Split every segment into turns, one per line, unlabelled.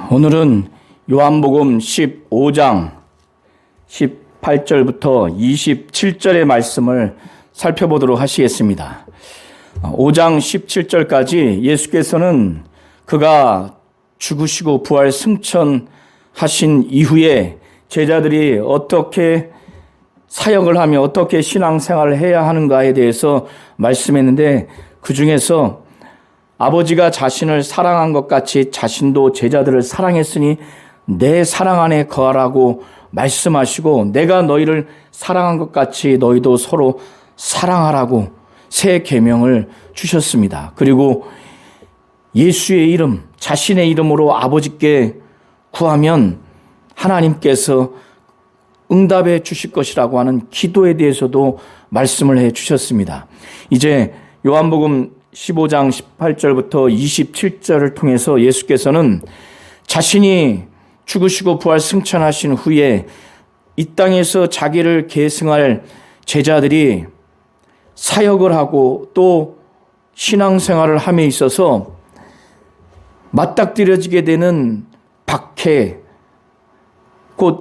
오늘은 요한복음 15장 18절부터 27절의 말씀을 살펴보도록 하시겠습니다. 5장 17절까지 예수께서는 그가 죽으시고 부활 승천하신 이후에 제자들이 어떻게 사역을 하며 어떻게 신앙생활을 해야 하는가에 대해서 말씀했는데, 그 중에서 아버지가 자신을 사랑한 것 같이 자신도 제자들을 사랑했으니 내 사랑 안에 거하라고 말씀하시고, 내가 너희를 사랑한 것 같이 너희도 서로 사랑하라고 새 계명을 주셨습니다. 그리고 예수의 이름, 자신의 이름으로 아버지께 구하면 하나님께서 응답해 주실 것이라고 하는 기도에 대해서도 말씀을 해 주셨습니다. 이제 요한복음 15장 18절부터 27절을 통해서 예수께서는 자신이 죽으시고 부활 승천하신 후에 이 땅에서 자기를 계승할 제자들이 사역을 하고 또 신앙생활을 함에 있어서 맞닥뜨려지게 되는 박해, 곧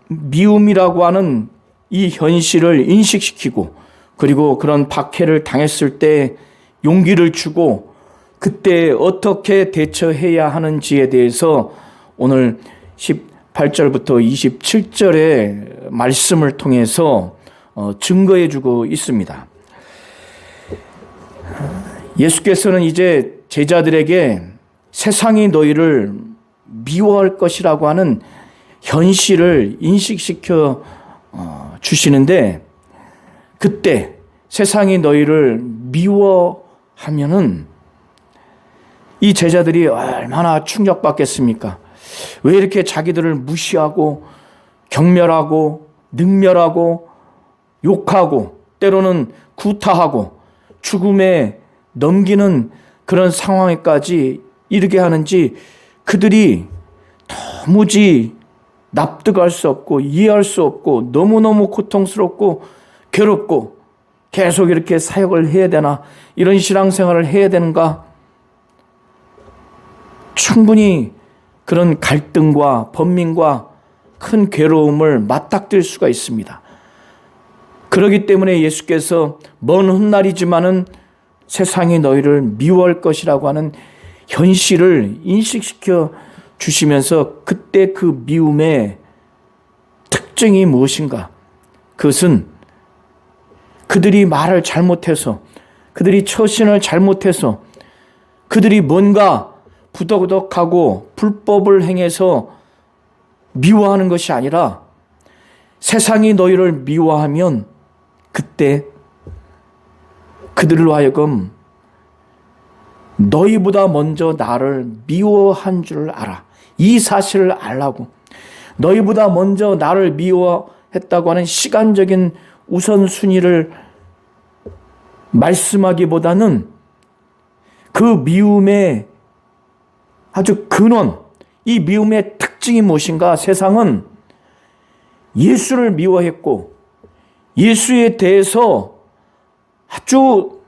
미움이라고 하는 이 현실을 인식시키고, 그리고 그런 박해를 당했을 때 용기를 주고 그때 어떻게 대처해야 하는지에 대해서 오늘 18절부터 27절의 말씀을 통해서 증거해 주고 있습니다. 예수께서는 이제 제자들에게 세상이 너희를 미워할 것이라고 하는 현실을 인식시켜 주시는데, 그때 세상이 너희를 미워하면은 이 제자들이 얼마나 충격받겠습니까? 왜 이렇게 자기들을 무시하고 경멸하고 능멸하고 욕하고 때로는 구타하고 죽음에 넘기는 그런 상황에까지 이르게 하는지 그들이 도무지 납득할 수 없고 이해할 수 없고 너무너무 고통스럽고 괴롭고 계속 이렇게 사역을 해야 되나, 이런 신앙생활을 해야 되는가, 충분히 그런 갈등과 번민과 큰 괴로움을 맞닥뜨릴 수가 있습니다. 그렇기 때문에 예수께서 먼 훗날이지만은 세상이 너희를 미워할 것이라고 하는 현실을 인식시켜 주시면서, 그때 그 미움의 특징이 무엇인가? 그것은 그들이 말을 잘못해서, 그들이 처신을 잘못해서, 그들이 뭔가 부덕부덕하고 불법을 행해서 미워하는 것이 아니라, 세상이 너희를 미워하면 그때 그들로 하여금 너희보다 먼저 나를 미워한 줄 알아. 이 사실을 알라고. 너희보다 먼저 나를 미워했다고 하는 시간적인 우선순위를 말씀하기보다는 그 미움의 아주 근원, 이 미움의 특징이 무엇인가? 세상은 예수를 미워했고 예수에 대해서 아주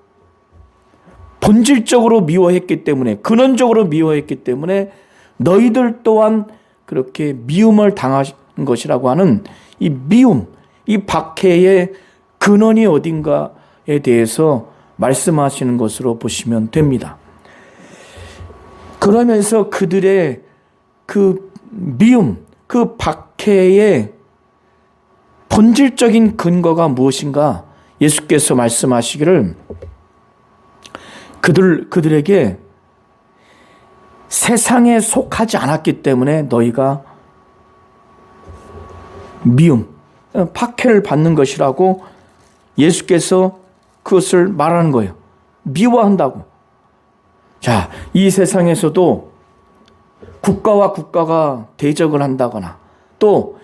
본질적으로 미워했기 때문에, 근원적으로 미워했기 때문에 너희들 또한 그렇게 미움을 당한 것이라고 하는 이 미움, 이 박해의 근원이 어딘가에 대해서 말씀하시는 것으로 보시면 됩니다. 그러면서 그들의 그 미움, 그 박해의 본질적인 근거가 무엇인가? 예수께서 말씀하시기를 그들에게 세상에 속하지 않았기 때문에 너희가 미움, 박해를 받는 것이라고 예수께서 그것을 말하는 거예요. 미워한다고. 자, 이 세상에서도 국가와 국가가 대적을 한다거나 또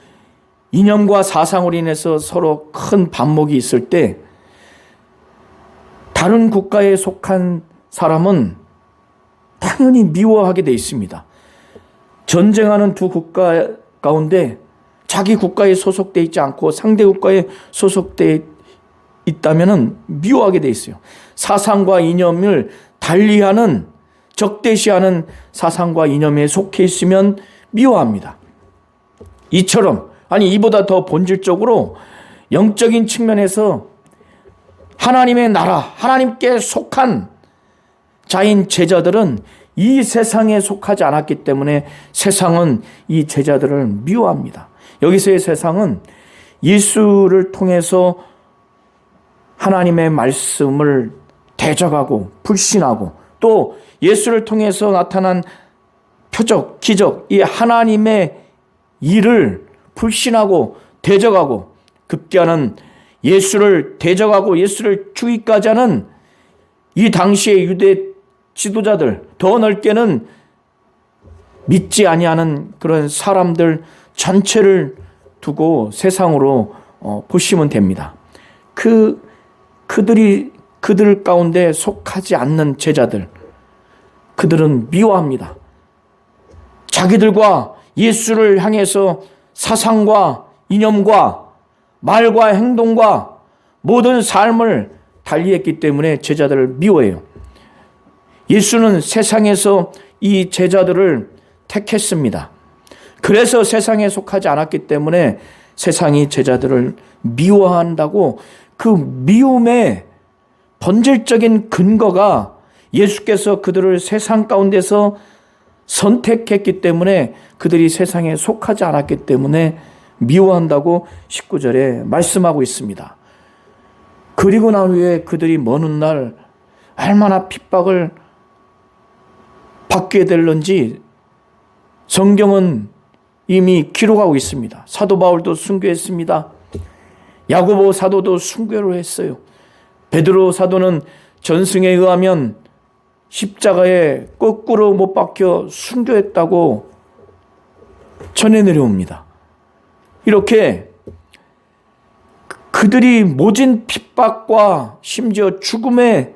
이념과 사상으로 인해서 서로 큰 반목이 있을 때 다른 국가에 속한 사람은 당연히 미워하게 돼 있습니다. 전쟁하는 두 국가 가운데 자기 국가에 소속돼 있지 않고 상대 국가에 소속돼 있다면 미워하게 돼 있어요. 사상과 이념을 달리하는 적대시하는 사상과 이념에 속해 있으면 미워합니다. 이처럼, 아니 이보다 더 본질적으로 영적인 측면에서 하나님의 나라, 하나님께 속한 자인 제자들은 이 세상에 속하지 않았기 때문에 세상은 이 제자들을 미워합니다. 여기서의 세상은 예수를 통해서 하나님의 말씀을 대적하고 불신하고 또 예수를 통해서 나타난 표적, 기적, 이 하나님의 일을 불신하고 대적하고 급기야는 예수를 대적하고 예수를 죽이기까지 하는 이 당시의 유대 지도자들, 더 넓게는 믿지 아니하는 그런 사람들 전체를 두고 세상으로 보시면 됩니다. 그들 가운데 속하지 않는 제자들, 그들은 미워합니다. 자기들과 예수를 향해서 사상과 이념과 말과 행동과 모든 삶을 달리했기 때문에 제자들을 미워해요. 예수는 세상에서 이 제자들을 택했습니다. 그래서 세상에 속하지 않았기 때문에 세상이 제자들을 미워한다고 그 미움의 본질적인 근거가 예수께서 그들을 세상 가운데서 선택했기 때문에 그들이 세상에 속하지 않았기 때문에 미워한다고 19절에 말씀하고 있습니다. 그리고 난 후에 그들이 먼 훗날 얼마나 핍박을 받게 될런지 성경은 이미 기록하고 있습니다. 사도 바울도 순교했습니다. 야고보 사도도 순교를 했어요. 베드로 사도는 전승에 의하면 십자가에 거꾸로 못 박혀 순교했다고 전해 내려옵니다. 이렇게 그들이 모진 핍박과 심지어 죽음에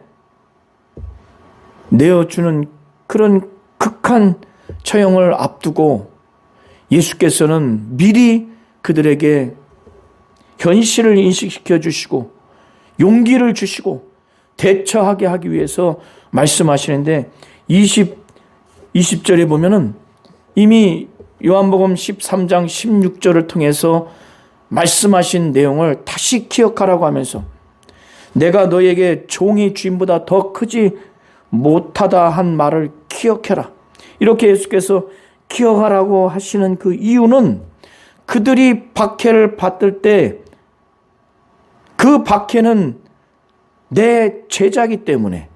내어주는 그런 극한 처형을 앞두고 예수께서는 미리 그들에게 현실을 인식시켜 주시고 용기를 주시고 대처하게 하기 위해서 말씀하시는데 20절에 보면은 이미 요한복음 13장 16절을 통해서 말씀하신 내용을 다시 기억하라고 하면서 내가 너에게 종이 주인보다 더 크지 못하다 한 말을 기억해라. 이렇게 예수께서 기억하라고 하시는 그 이유는 그들이 박해를 받을 때 그 박해는 내 제자이기 때문에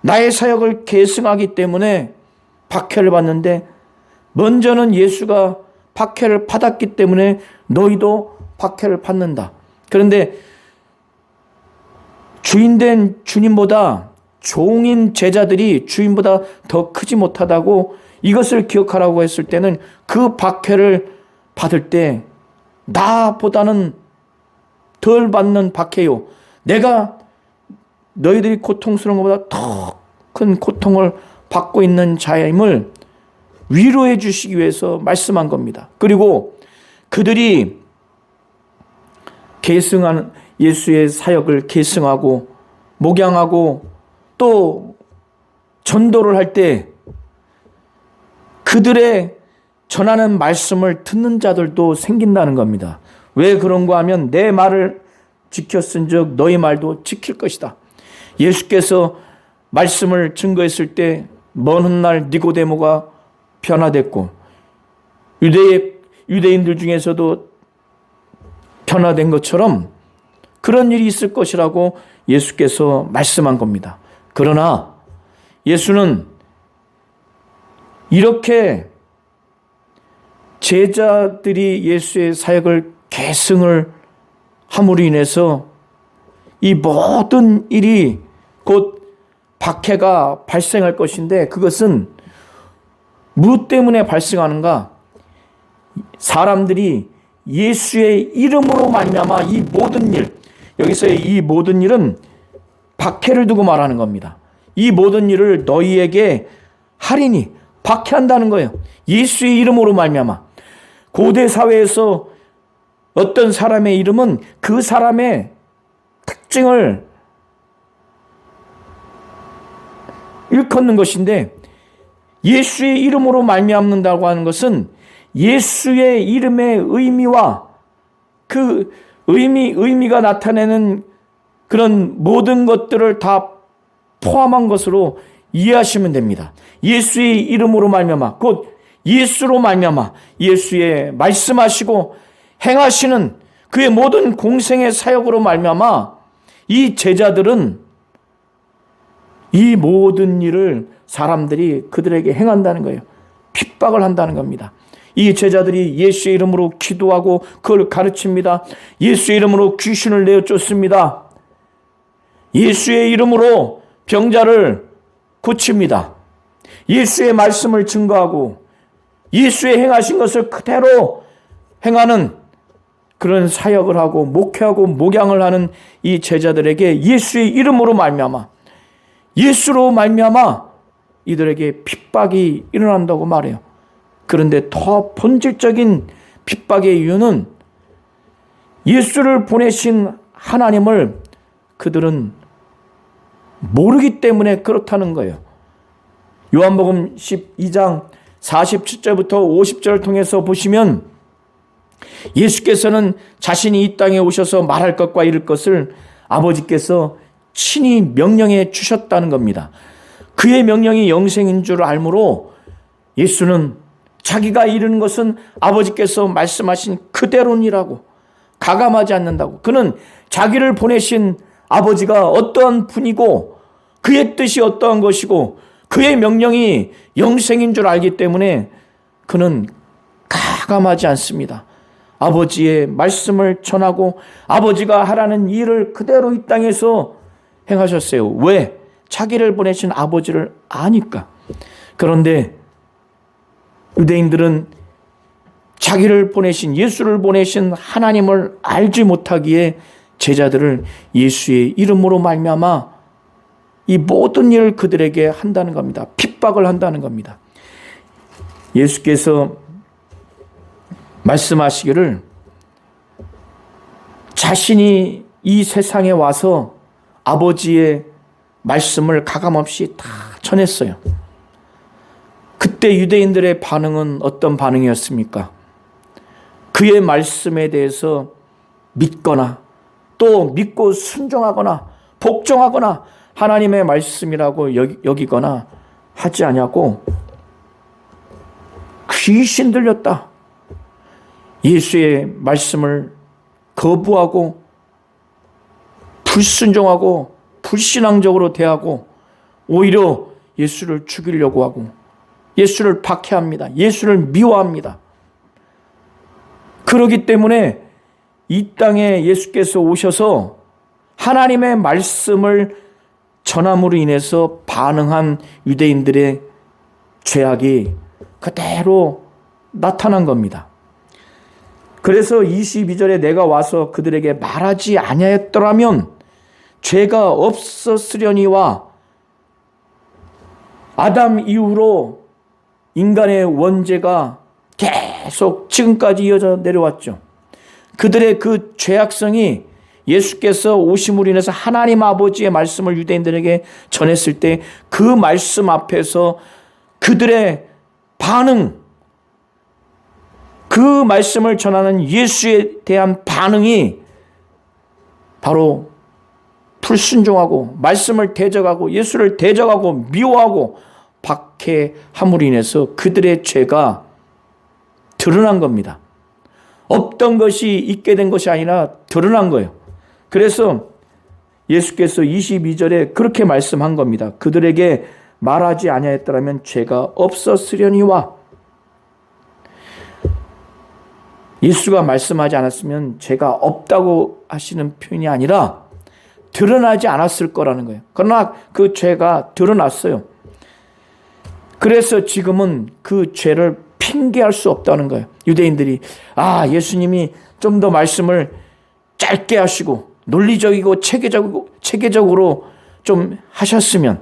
나의 사역을 계승하기 때문에 박해를 받는데 먼저는 예수가 박해를 받았기 때문에 너희도 박해를 받는다. 그런데 주인된 주님보다 종인 제자들이 주인보다 더 크지 못하다고 이것을 기억하라고 했을 때는 그 박해를 받을 때 나보다는 덜 받는 박해요. 내가 너희들이 고통스러운 것보다 더 큰 고통을 받고 있는 자임을 위로해 주시기 위해서 말씀한 겁니다. 그리고 그들이 계승하는 예수의 사역을 계승하고 목양하고 또 전도를 할 때 그들의 전하는 말씀을 듣는 자들도 생긴다는 겁니다. 왜 그런가 하면 내 말을 지켰은즉 너희 말도 지킬 것이다. 예수께서 말씀을 증거했을 때 먼 훗날 니고데모가 변화됐고 유대인들 중에서도 변화된 것처럼 그런 일이 있을 것이라고 예수께서 말씀한 겁니다. 그러나 예수는 이렇게 제자들이 예수의 사역을 계승을 함으로 인해서 이 모든 일이 곧 박해가 발생할 것인데 그것은 무엇 때문에 발생하는가? 사람들이 예수의 이름으로 말미암아 이 모든 일, 여기서의 이 모든 일은 박해를 두고 말하는 겁니다. 이 모든 일을 너희에게 하리니 박해한다는 거예요. 예수의 이름으로 말미암아. 고대 사회에서 어떤 사람의 이름은 그 사람의 특징을 일컫는 것인데 예수의 이름으로 말미암는다고 하는 것은 예수의 이름의 의미와 그 의미가 나타내는 그런 모든 것들을 다 포함한 것으로 이해하시면 됩니다. 예수의 이름으로 말미암아, 곧 예수로 말미암아, 예수의 말씀하시고 행하시는 그의 모든 공생의 사역으로 말미암아 이 제자들은 이 모든 일을 사람들이 그들에게 행한다는 거예요. 핍박을 한다는 겁니다. 이 제자들이 예수의 이름으로 기도하고 그걸 가르칩니다. 예수의 이름으로 귀신을 내어 쫓습니다. 예수의 이름으로 병자를 고칩니다. 예수의 말씀을 증거하고 예수의 행하신 것을 그대로 행하는 그런 사역을 하고 목회하고 목양을 하는 이 제자들에게 예수의 이름으로 말미암아, 예수로 말미암아 이들에게 핍박이 일어난다고 말해요. 그런데 더 본질적인 핍박의 이유는 예수를 보내신 하나님을 그들은 모르기 때문에 그렇다는 거예요. 요한복음 12장 47절부터 50절을 통해서 보시면 예수께서는 자신이 이 땅에 오셔서 말할 것과 이룰 것을 아버지께서 친히 명령해 주셨다는 겁니다. 그의 명령이 영생인 줄 알므로 예수는 자기가 이루는 것은 아버지께서 말씀하신 그대로니라고 가감하지 않는다고. 그는 자기를 보내신 아버지가 어떠한 분이고 그의 뜻이 어떠한 것이고 그의 명령이 영생인 줄 알기 때문에 그는 가감하지 않습니다. 아버지의 말씀을 전하고 아버지가 하라는 일을 그대로 이 땅에서 행하셨어요. 왜? 자기를 보내신 아버지를 아니까. 그런데 유대인들은 자기를 보내신 예수를 보내신 하나님을 알지 못하기에 제자들을 예수의 이름으로 말미암아 이 모든 일을 그들에게 한다는 겁니다. 핍박을 한다는 겁니다. 예수께서 말씀하시기를 자신이 이 세상에 와서 아버지의 말씀을 가감없이 다 전했어요. 그때 유대인들의 반응은 어떤 반응이었습니까? 그의 말씀에 대해서 믿거나 또 믿고 순종하거나 복종하거나 하나님의 말씀이라고 여기거나 하지 않냐고 귀신 들렸다. 예수의 말씀을 거부하고 불순종하고 불신앙적으로 대하고 오히려 예수를 죽이려고 하고 예수를 박해합니다. 예수를 미워합니다. 그렇기 때문에 이 땅에 예수께서 오셔서 하나님의 말씀을 전함으로 인해서 반응한 유대인들의 죄악이 그대로 나타난 겁니다. 그래서 22절에 내가 와서 그들에게 말하지 아니하였더라면 죄가 없었으려니와 아담 이후로 인간의 원죄가 계속 지금까지 이어져 내려왔죠. 그들의 그 죄악성이 예수께서 오심으로 인해서 하나님 아버지의 말씀을 유대인들에게 전했을 때 그 말씀 앞에서 그들의 반응, 그 말씀을 전하는 예수에 대한 반응이 바로 불순종하고 말씀을 대적하고 예수를 대적하고 미워하고 박해함으로 인해서 그들의 죄가 드러난 겁니다. 없던 것이 있게 된 것이 아니라 드러난 거예요. 그래서 예수께서 22절에 그렇게 말씀한 겁니다. 그들에게 말하지 아니하였더라면 죄가 없었으려니와. 예수가 말씀하지 않았으면 죄가 없다고 하시는 표현이 아니라 드러나지 않았을 거라는 거예요. 그러나 그 죄가 드러났어요. 그래서 지금은 그 죄를 핑계할 수 없다는 거예요. 유대인들이 예수님이 좀 더 말씀을 짧게 하시고 논리적이고 체계적으로 좀 하셨으면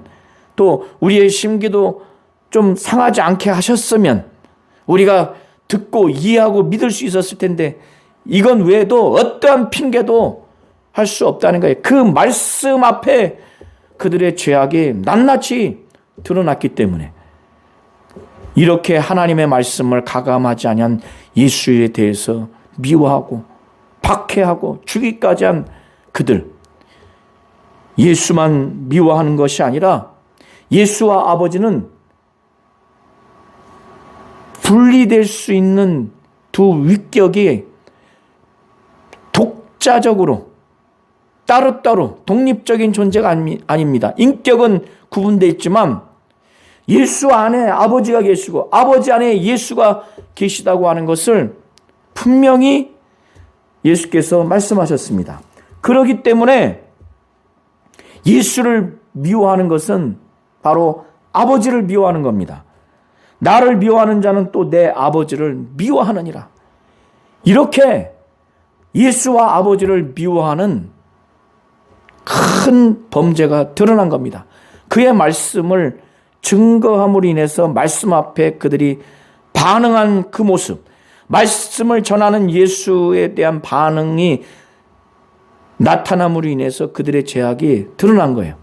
또 우리의 심기도 좀 상하지 않게 하셨으면 우리가 듣고 이해하고 믿을 수 있었을 텐데 이건 외에도 어떠한 핑계도 할 수 없다는 거예요. 그 말씀 앞에 그들의 죄악이 낱낱이 드러났기 때문에 이렇게 하나님의 말씀을 가감하지 아니한 예수에 대해서 미워하고 박해하고 죽이기까지 한 그들, 예수만 미워하는 것이 아니라 예수와 아버지는 분리될 수 있는 두 위격이 독자적으로 따로따로 독립적인 존재가 아닙니다. 인격은 구분되어 있지만 예수 안에 아버지가 계시고 아버지 안에 예수가 계시다고 하는 것을 분명히 예수께서 말씀하셨습니다. 그렇기 때문에 예수를 미워하는 것은 바로 아버지를 미워하는 겁니다. 나를 미워하는 자는 또 내 아버지를 미워하느니라. 이렇게 예수와 아버지를 미워하는 큰 범죄가 드러난 겁니다. 그의 말씀을 증거함으로 인해서 말씀 앞에 그들이 반응한 그 모습, 말씀을 전하는 예수에 대한 반응이 나타남으로 인해서 그들의 죄악이 드러난 거예요.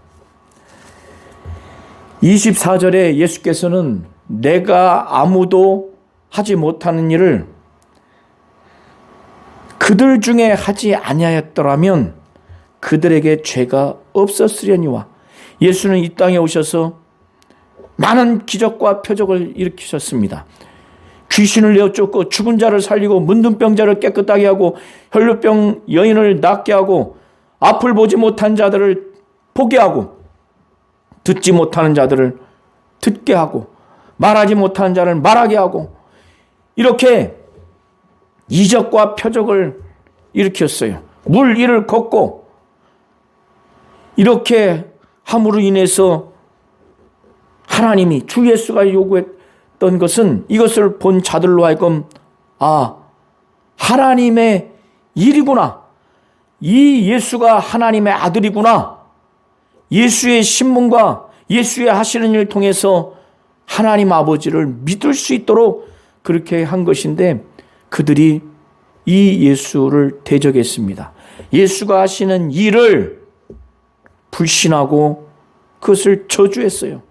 24절에 예수께서는 내가 아무도 하지 못하는 일을 그들 중에 하지 아니하였더라면 그들에게 죄가 없었으려니와. 예수는 이 땅에 오셔서 많은 기적과 표적을 일으키셨습니다. 귀신을 내어 쫓고 죽은 자를 살리고 문둥병자를 깨끗하게 하고 혈루병 여인을 낫게 하고 앞을 보지 못한 자들을 보게 하고 듣지 못하는 자들을 듣게 하고 말하지 못하는 자를 말하게 하고 이렇게 이적과 표적을 일으켰어요. 물 위를 걷고 이렇게 함으로 인해서 하나님이 주 예수가 요구했던 것은 이것을 본 자들로 하여금 하나님의 일이구나. 이 예수가 하나님의 아들이구나. 예수의 신분과 예수의 하시는 일을 통해서 하나님 아버지를 믿을 수 있도록 그렇게 한 것인데 그들이 이 예수를 대적했습니다. 예수가 하시는 일을 불신하고 그것을 저주했어요.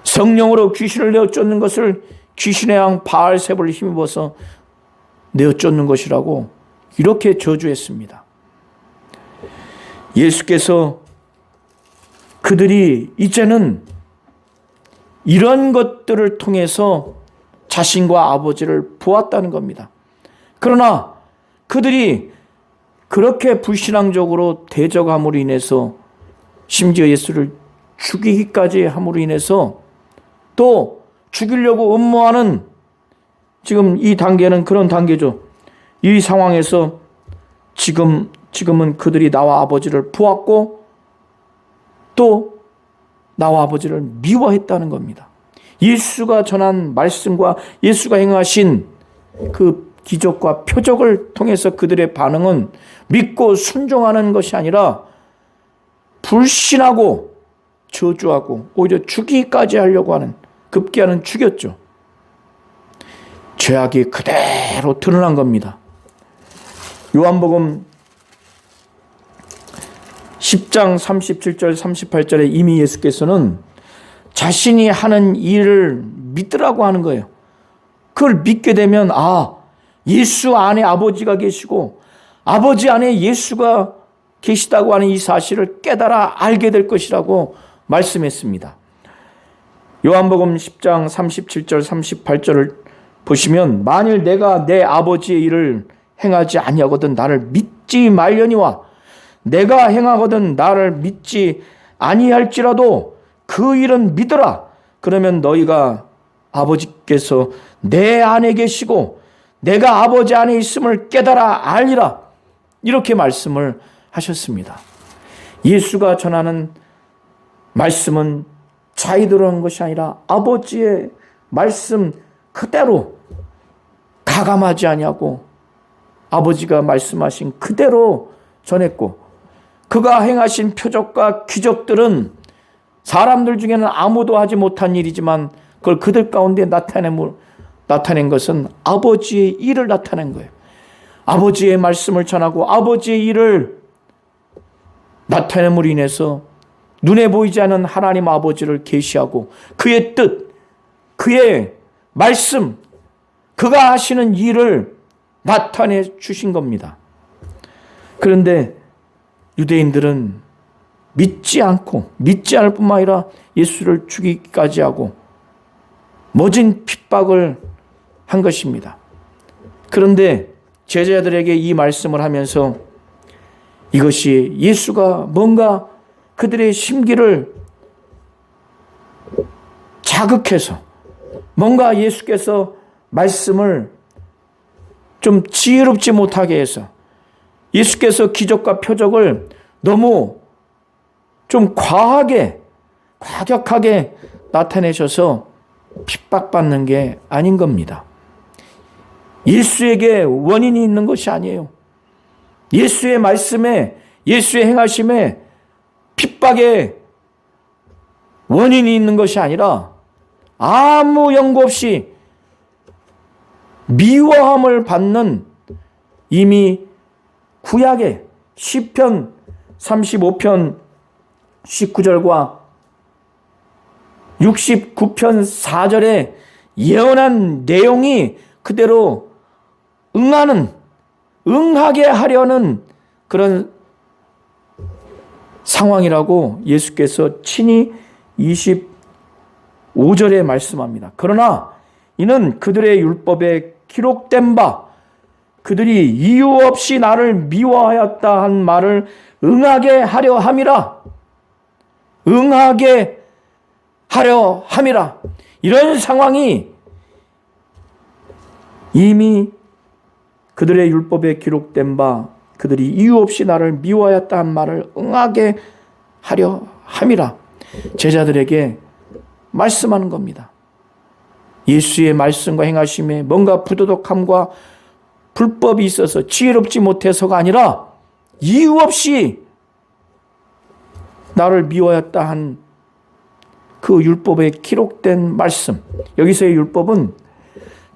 성령으로 귀신을 내어 쫓는 것을 귀신의 양 바알세불을 힘입어서 내어 쫓는 것이라고 이렇게 저주했습니다. 예수께서 그들이 이제는 이런 것들을 통해서 자신과 아버지를 보았다는 겁니다. 그러나 그들이 그렇게 불신앙적으로 대적함으로 인해서 심지어 예수를 죽이기까지 함으로 인해서 또 죽이려고 음모하는 지금 이 단계는 그런 단계죠. 이 상황에서 지금은 그들이 나와 아버지를 보았고 또 나와 아버지를 미워했다는 겁니다. 예수가 전한 말씀과 예수가 행하신 그 기적과 표적을 통해서 그들의 반응은 믿고 순종하는 것이 아니라 불신하고 저주하고 오히려 죽이기까지 하려고 하는 급기야는 죽였죠. 죄악이 그대로 드러난 겁니다. 요한복음 10장 37절 38절에 이미 예수께서는 자신이 하는 일을 믿으라고 하는 거예요. 그걸 믿게 되면 예수 안에 아버지가 계시고 아버지 안에 예수가 계시다고 하는 이 사실을 깨달아 알게 될 것이라고 말씀했습니다. 요한복음 10장 37절 38절을 보시면 만일 내가 내 아버지의 일을 행하지 아니하거든 나를 믿지 말려니와 내가 행하거든 나를 믿지 아니할지라도 그 일은 믿으라. 그러면 너희가 아버지께서 내 안에 계시고 내가 아버지 안에 있음을 깨달아 알리라. 이렇게 말씀을 하셨습니다. 예수가 전하는 말씀은 자의대로 한 것이 아니라 아버지의 말씀 그대로 가감하지 아니하고 아버지가 말씀하신 그대로 전했고 그가 행하신 표적과 기적들은 사람들 중에는 아무도 하지 못한 일이지만 그걸 그들 가운데 나타낸 것은 아버지의 일을 나타낸 거예요. 아버지의 말씀을 전하고 아버지의 일을 나타냄으로 인해서 눈에 보이지 않는 하나님 아버지를 계시하고 그의 뜻, 그의 말씀, 그가 하시는 일을 나타내 주신 겁니다. 그런데 유대인들은 믿지 않을 뿐만 아니라 예수를 죽이기까지 하고 모진 핍박을 한 것입니다. 그런데 제자들에게 이 말씀을 하면서 이것이 예수가 뭔가 그들의 심기를 자극해서 뭔가 예수께서 말씀을 좀 지혜롭지 못하게 해서 예수께서 기적과 표적을 너무 좀 과격하게 나타내셔서 핍박받는 게 아닌 겁니다. 예수에게 원인이 있는 것이 아니에요. 예수의 말씀에, 예수의 행하심에 핍박에 원인이 있는 것이 아니라 아무 연고 없이 미워함을 받는 이미 구약의 시편 35편 19절과 69편 4절에 예언한 내용이 그대로 응하게 하려는 그런 상황이라고 예수께서 친히 25절에 말씀합니다. 그러나 이는 그들의 율법에 기록된 바 그들이 이유 없이 나를 미워하였다 한 말을 응하게 하려 함이라. 응하게 하려 함이라. 이런 상황이 이미 그들의 율법에 기록된 바 그들이 이유 없이 나를 미워하였다 한 말을 응하게 하려 함이라. 제자들에게 말씀하는 겁니다. 예수의 말씀과 행하심에 뭔가 부도덕함과 불법이 있어서 지혜롭지 못해서가 아니라 이유 없이 나를 미워하였다 한 그 율법에 기록된 말씀. 여기서의 율법은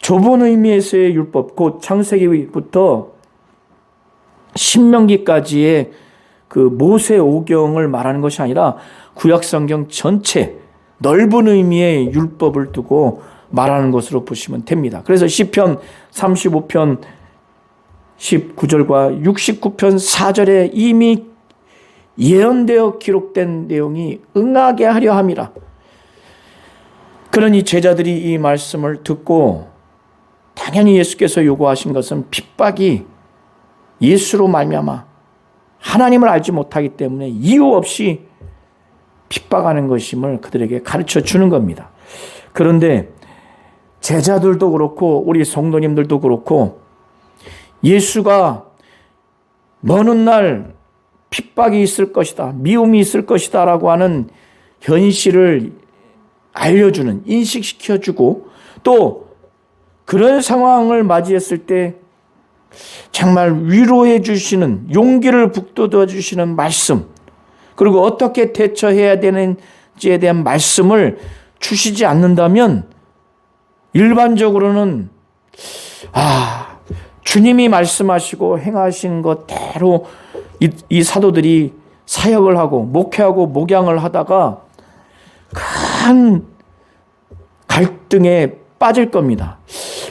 좁은 의미에서의 율법, 곧 창세기부터 신명기까지의 그 모세 오경을 말하는 것이 아니라 구약성경 전체 넓은 의미의 율법을 두고 말하는 것으로 보시면 됩니다. 그래서 시편 35편 19절과 69편 4절에 이미 예언되어 기록된 내용이 응하게 하려 함이라. 그러니 제자들이 이 말씀을 듣고 당연히 예수께서 요구하신 것은 핍박이 예수로 말미암아 하나님을 알지 못하기 때문에 이유 없이 핍박하는 것임을 그들에게 가르쳐 주는 겁니다. 그런데 제자들도 그렇고 우리 성도님들도 그렇고 예수가 먼 훗날 핍박이 있을 것이다, 미움이 있을 것이다 라고 하는 현실을 알려주는, 인식시켜주고 또 그런 상황을 맞이했을 때 정말 위로해 주시는, 용기를 북돋워 주시는 말씀, 그리고 어떻게 대처해야 되는지에 대한 말씀을 주시지 않는다면 일반적으로는 주님이 말씀하시고 행하신 것대로 이 사도들이 사역을 하고 목회하고 목양을 하다가 큰 갈등에 빠질 겁니다.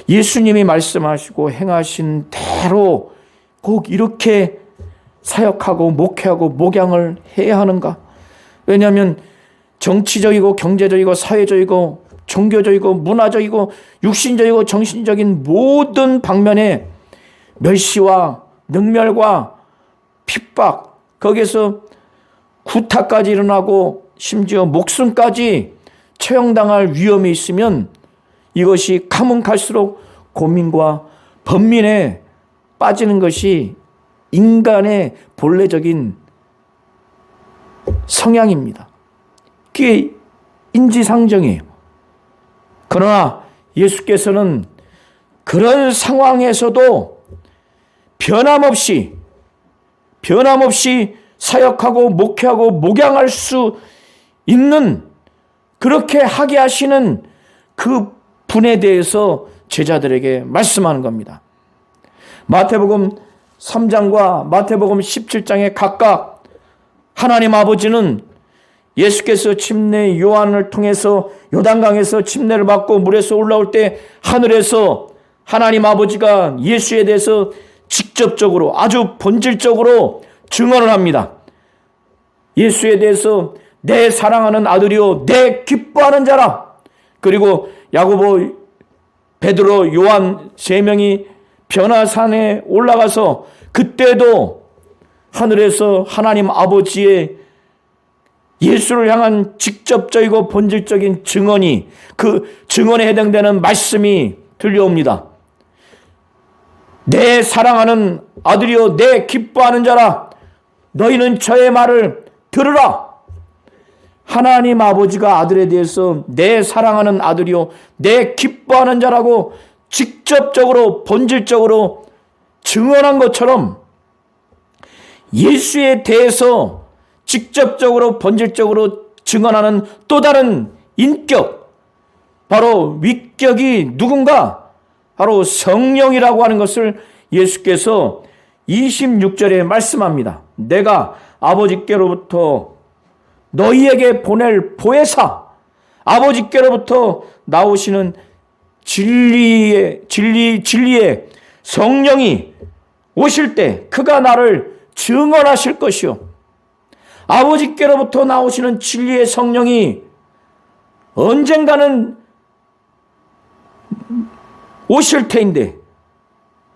예수님이 말씀하시고 행하신 대로 꼭 이렇게 사역하고 목회하고 목양을 해야 하는가? 왜냐하면 정치적이고 경제적이고 사회적이고 종교적이고 문화적이고 육신적이고 정신적인 모든 방면에 멸시와 능멸과 핍박, 거기에서 구타까지 일어나고 심지어 목숨까지 처형당할 위험이 있으면 이것이 가면 갈수록 고민과 번민에 빠지는 것이 인간의 본래적인 성향입니다. 그게 인지상정이에요. 그러나 예수께서는 그런 상황에서도 변함없이 사역하고 목회하고 목양할 수 있는, 그렇게 하게 하시는 그 분에 대해서 제자들에게 말씀하는 겁니다. 마태복음 3장과 마태복음 17장에 각각 하나님 아버지는 예수께서 침례 요한을 통해서 요단강에서 침례를 받고 물에서 올라올 때 하늘에서 하나님 아버지가 예수에 대해서 직접적으로 아주 본질적으로 증언을 합니다. 예수에 대해서 내 사랑하는 아들이요 내 기뻐하는 자라. 그리고 야고보, 베드로, 요한 세 명이 변화산에 올라가서 그때도 하늘에서 하나님 아버지의 예수를 향한 직접적이고 본질적인 증언이, 그 증언에 해당되는 말씀이 들려옵니다. 내 사랑하는 아들이요 내 기뻐하는 자라. 너희는 저의 말을 들으라. 하나님 아버지가 아들에 대해서 내 사랑하는 아들이요 내 기뻐하는 자라고 직접적으로 본질적으로 증언한 것처럼 예수에 대해서 직접적으로 본질적으로 증언하는 또 다른 인격, 바로 위격이 누군가? 바로 성령이라고 하는 것을 예수께서 26절에 말씀합니다. 내가 아버지께로부터 너희에게 보낼 보혜사, 아버지께로부터 나오시는 진리의 성령이 오실 때 그가 나를 증언하실 것이요. 아버지께로부터 나오시는 진리의 성령이 언젠가는 오실 터인데,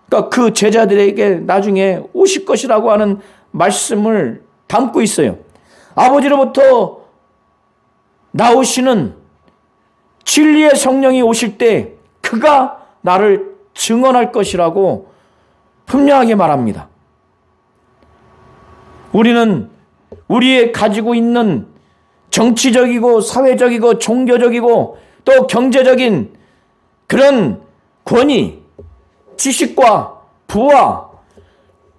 그러니까 그 제자들에게 나중에 오실 것이라고 하는 말씀을 담고 있어요. 아버지로부터 나오시는 진리의 성령이 오실 때 그가 나를 증언할 것이라고 분명하게 말합니다. 우리는 우리의 가지고 있는 정치적이고 사회적이고 종교적이고 또 경제적인 그런 권위, 지식과 부와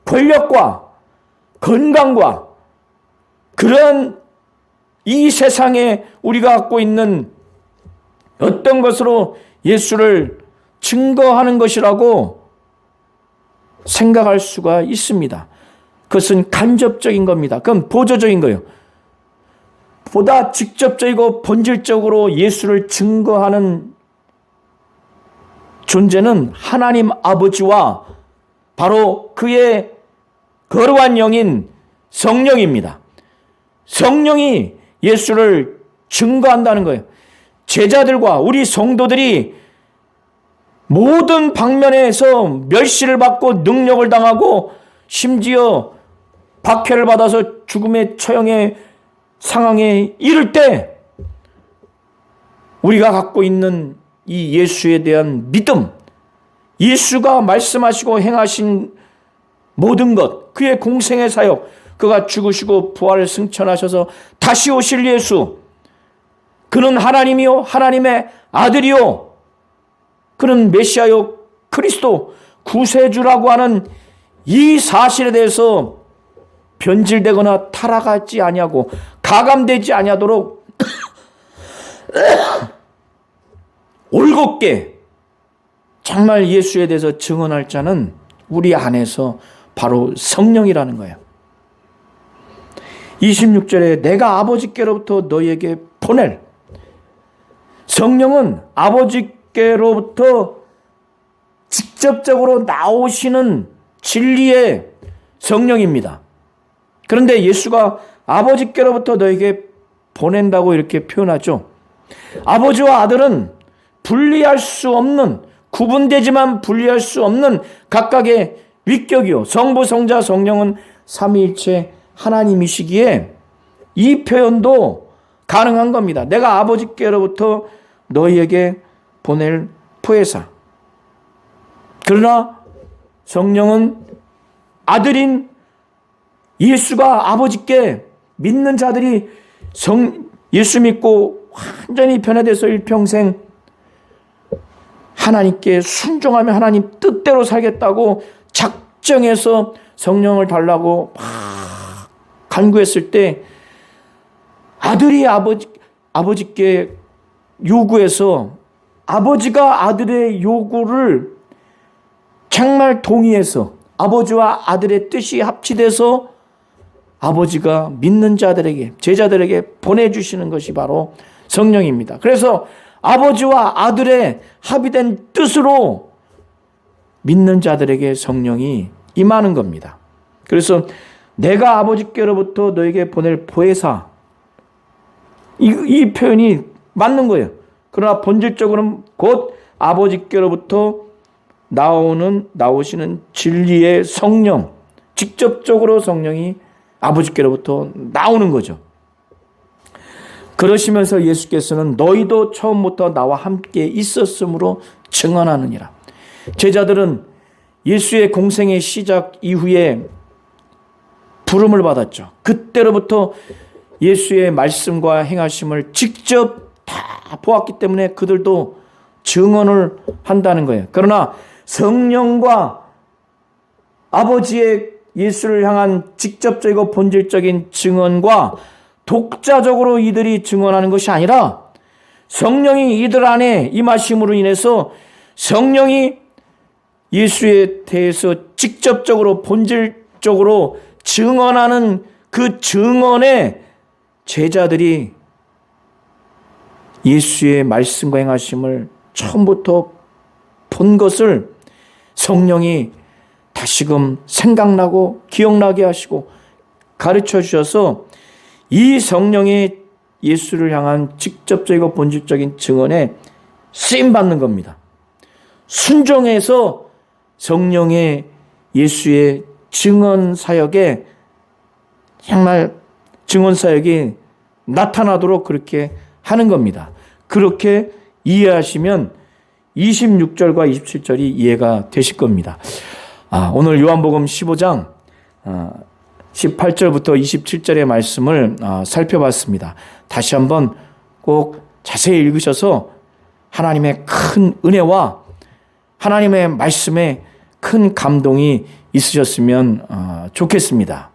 권력과 건강과 그런 이 세상에 우리가 갖고 있는 어떤 것으로 예수를 증거하는 것이라고 생각할 수가 있습니다. 그것은 간접적인 겁니다. 그건 보조적인 거예요. 보다 직접적이고 본질적으로 예수를 증거하는 존재는 하나님 아버지와 바로 그의 거룩한 영인 성령입니다. 성령이 예수를 증거한다는 거예요. 제자들과 우리 성도들이 모든 방면에서 멸시를 받고 능력을 당하고 심지어 박해를 받아서 죽음의 처형의 상황에 이를 때 우리가 갖고 있는 이 예수에 대한 믿음, 예수가 말씀하시고 행하신 모든 것, 그의 공생의 사역, 그가 죽으시고 부활을 승천하셔서 다시 오실 예수, 그는 하나님이요 하나님의 아들이요 그는 메시아요 그리스도 구세주라고 하는 이 사실에 대해서 변질되거나 타락하지 아니하고 가감되지 아니하도록 올곧게 정말 예수에 대해서 증언할 자는 우리 안에서 바로 성령이라는 거예요. 26절에 내가 아버지께로부터 너희에게 보낼, 성령은 아버지께로부터 직접적으로 나오시는 진리의 성령입니다. 그런데 예수가 아버지께로부터 너에게 보낸다고 이렇게 표현하죠. 아버지와 아들은 분리할 수 없는, 구분되지만 분리할 수 없는 각각의 위격이요, 성부, 성자, 성령은 삼위일체 하나님이시기에 이 표현도 가능한 겁니다. 내가 아버지께로부터 너희에게 보낼 보혜사. 그러나 성령은 아들인 예수가 아버지께 믿는 자들이 예수 믿고 완전히 변화돼서 일평생 하나님께 순종하며 하나님 뜻대로 살겠다고 작정해서 성령을 달라고 막 간구했을 때 아들이 아버지께 요구해서 아버지가 아들의 요구를 정말 동의해서 아버지와 아들의 뜻이 합치돼서 아버지가 믿는 자들에게, 제자들에게 보내주시는 것이 바로 성령입니다. 그래서 아버지와 아들의 합의된 뜻으로 믿는 자들에게 성령이 임하는 겁니다. 그래서 내가 아버지께로부터 너에게 보낼 보혜사, 이 표현이 맞는 거예요. 그러나 본질적으로는 곧 아버지께로부터 나오시는 진리의 성령, 직접적으로 성령이 아버지께로부터 나오는 거죠. 그러시면서 예수께서는 너희도 처음부터 나와 함께 있었으므로 증언하느니라. 제자들은 예수의 공생의 시작 이후에 부름을 받았죠. 그때로부터 예수의 말씀과 행하심을 직접 다 보았기 때문에 그들도 증언을 한다는 거예요. 그러나 성령과 아버지의 예수를 향한 직접적이고 본질적인 증언과 독자적으로 이들이 증언하는 것이 아니라 성령이 이들 안에 임하심으로 인해서 성령이 예수에 대해서 직접적으로 본질적으로 증언하는 그 증언에 제자들이 예수의 말씀과 행하심을 처음부터 본 것을 성령이 다시금 생각나고 기억나게 하시고 가르쳐 주셔서 이 성령의 예수를 향한 직접적이고 본질적인 증언에 쓰임받는 겁니다. 순종해서 성령의 예수의 증언 사역에 정말 증언 사역이 나타나도록 그렇게 하는 겁니다. 그렇게 이해하시면 26절과 27절이 이해가 되실 겁니다. 오늘 요한복음 15장 18절부터 27절의 말씀을 살펴봤습니다. 다시 한번 꼭 자세히 읽으셔서 하나님의 큰 은혜와 하나님의 말씀에 큰 감동이 있으셨으면 좋겠습니다.